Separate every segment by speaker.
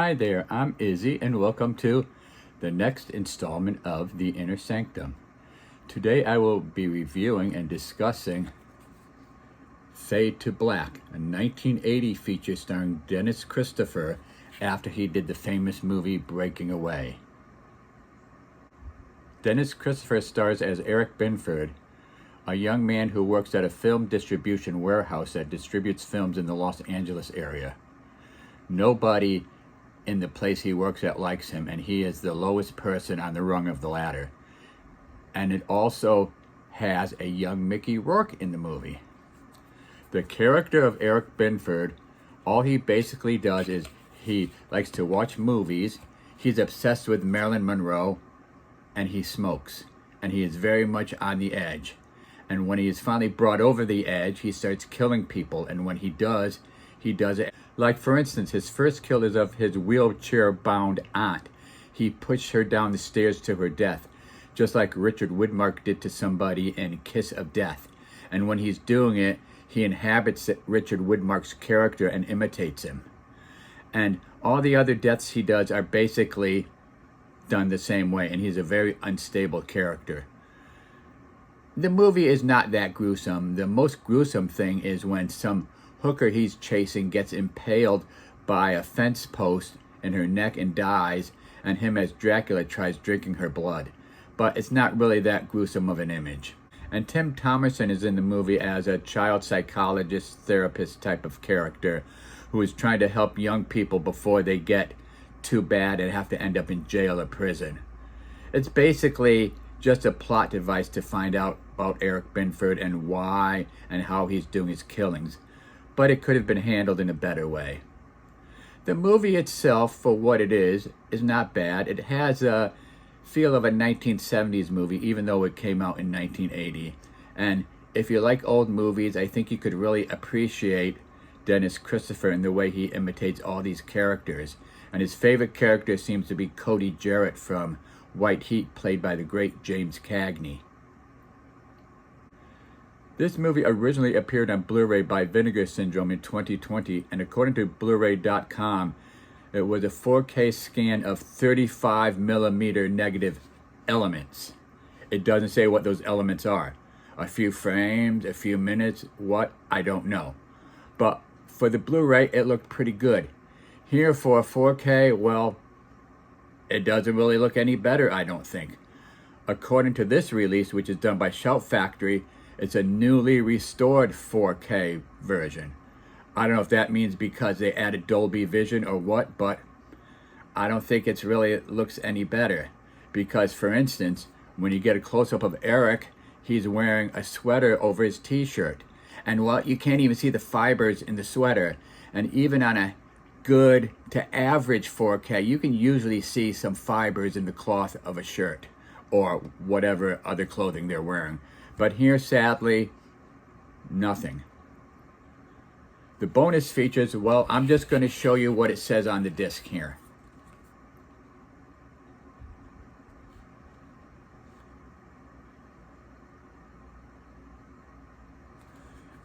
Speaker 1: Hi there, I'm Izzy, and welcome to the next installment of The Inner Sanctum. Today I will be reviewing and discussing Fade to Black, a 1980 feature starring Dennis Christopher after he did the famous movie Breaking Away. Dennis Christopher stars as Eric Binford, a young man who works at a film distribution warehouse that distributes films in the Los Angeles area. Nobody in the place he works at likes him, and he is the lowest person on the rung of the ladder. And it also has a young Mickey Rourke in the movie. The character of Eric Binford, all he basically does is he likes to watch movies, he's obsessed with Marilyn Monroe, and he smokes. And he is very much on the edge. And when he is finally brought over the edge, he starts killing people. And when he does it. Like, for instance, his first kill is of his wheelchair-bound aunt. He pushed her down the stairs to her death, just like Richard Widmark did to somebody in Kiss of Death. And when he's doing it, he inhabits Richard Widmark's character and imitates him. And all the other deaths he does are basically done the same way, and he's a very unstable character. The movie is not that gruesome. The most gruesome thing is when some hooker he's chasing gets impaled by a fence post in her neck and dies, and him as Dracula tries drinking her blood. But it's not really that gruesome of an image. And Tim Thomerson is in the movie as a child psychologist, therapist type of character who is trying to help young people before they get too bad and have to end up in jail or prison. It's basically just a plot device to find out about Eric Binford and why and how he's doing his killings. But it could have been handled in a better way. The movie itself, for what it is not bad. It has a feel of a 1970s movie, even though it came out in 1980. And if you like old movies, I think you could really appreciate Dennis Christopher and the way he imitates all these characters. And his favorite character seems to be Cody Jarrett from White Heat, played by the great James Cagney. This movie originally appeared on Blu-ray by Vinegar Syndrome in 2020, and according to Blu-ray.com, it was a 4K scan of 35mm negative elements. It doesn't say what those elements are. A few frames, a few minutes, what? I don't know. But for the Blu-ray, it looked pretty good. Here for a 4K, well, it doesn't really look any better, I don't think. According to this release, which is done by Shout Factory, it's a newly restored 4K version. I don't know if that means because they added Dolby Vision or what, but I don't think it looks any better. Because, for instance, when you get a close-up of Eric, he's wearing a sweater over his t-shirt. And, well, you can't even see the fibers in the sweater. And even on a good to average 4K, you can usually see some fibers in the cloth of a shirt or whatever other clothing they're wearing. But here, sadly, nothing. The bonus features, well, I'm just going to show you what it says on the disc here.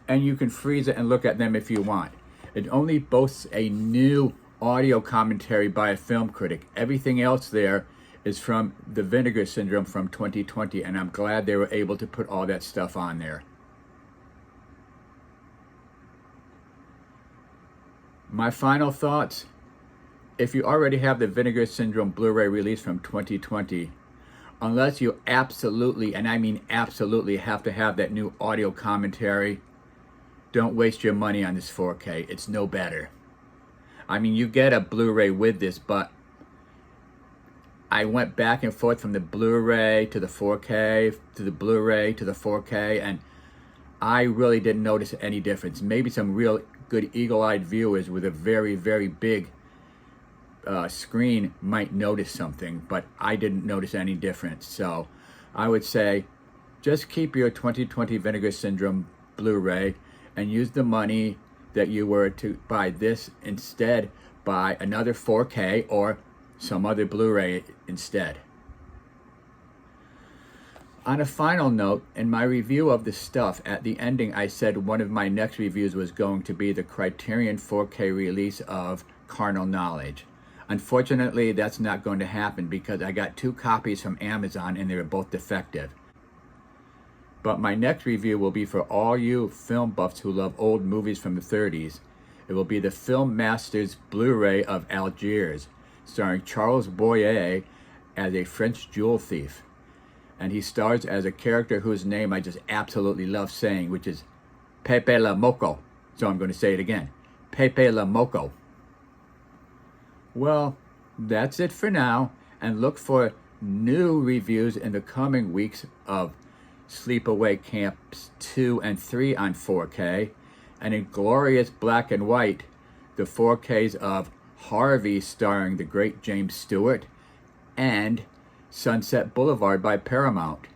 Speaker 1: And you can freeze it and look at them if you want. It only boasts a new audio commentary by a film critic. Everything else there is from the Vinegar Syndrome from 2020, and I'm glad they were able to put all that stuff on there. My final thoughts, if you already have the Vinegar Syndrome Blu-ray release from 2020, unless you absolutely, and I mean absolutely, have to have that new audio commentary, don't waste your money on this 4K. It's no better. I mean, you get a Blu-ray with this, but I went back and forth from the Blu-ray to the 4K, to the Blu-ray to the 4K, and I really didn't notice any difference. Maybe some real good eagle-eyed viewers with a very, very big screen might notice something, but I didn't notice any difference. So I would say just keep your 2020 Vinegar Syndrome Blu-ray and use the money that you were to buy this instead, buy another 4K or some other Blu-ray instead. On a final note, in my review of the stuff, at the ending I said one of my next reviews was going to be the Criterion 4K release of Carnal Knowledge. Unfortunately, that's not going to happen because I got 2 copies from Amazon and they were both defective. But my next review will be for all you film buffs who love old movies from the 30s. It will be the Film Masters Blu-ray of Algiers, starring Charles Boyer as a French jewel thief. And he stars as a character whose name I just absolutely love saying, which is Pepe Le Moko. So I'm going to say it again. Pepe Le Moko. Well, that's it for now, and look for new reviews in the coming weeks of Sleepaway Camps 2 and 3 on 4K, and in glorious black and white, the 4Ks of Harvey starring the great James Stewart and Sunset Boulevard by Paramount.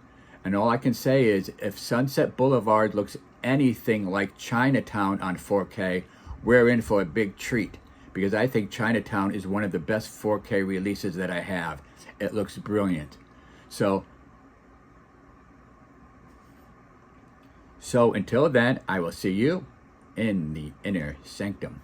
Speaker 1: And all I can say is, if Sunset Boulevard looks anything like Chinatown on 4K, we're in for a big treat, because I think Chinatown is one of the best 4K releases that I have. It looks brilliant. So until then, I will see you in the inner sanctum.